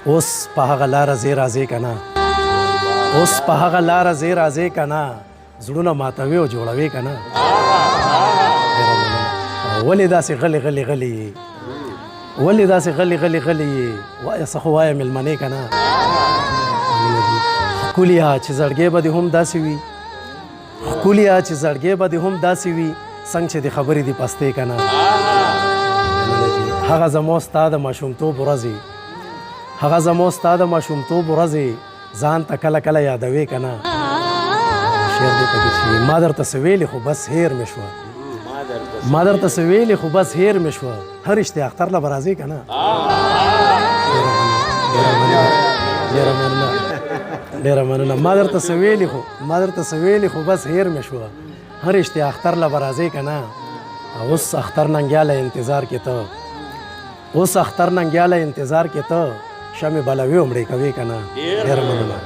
اوس په هغه لاره ځې راځې که نه اوس په هغه لاره ځې راځې که نه زړونه ماتوي او جوړوي که نه ولې داسې غلې غلې غلې یې ولې داسې غلې غلې غلې یې وایه څه خو وایه مېلمنې که نه ښکلیا چې زړګی به دې هم داسې وي ښکلیا چې زړګی به دې هم داسې وي څنګه چې د خبرې دې پستې که نه هغه زما ستا د ماشومتوب ورځې هغه زما ستا د ماشومتوب ورځې ځان ته کله کله یادوې که نه شعر دې پکې شي ما درته څه ویلې خو بس هیر مې شوه ما درته څه ویلې خو بس هیر مې شوه هر اشتیا اختر له به راځې که نه ډېره مننه ما درته څه ویلې خو بس هیر مې شوه هر اشتیا اختر له به راځې که نه اوس اختر ننګیاله انتظار کې ته اوس اختر ننګیاله انتظار کې ته شمې بلوي او مړې کوې که نه ډېره مننه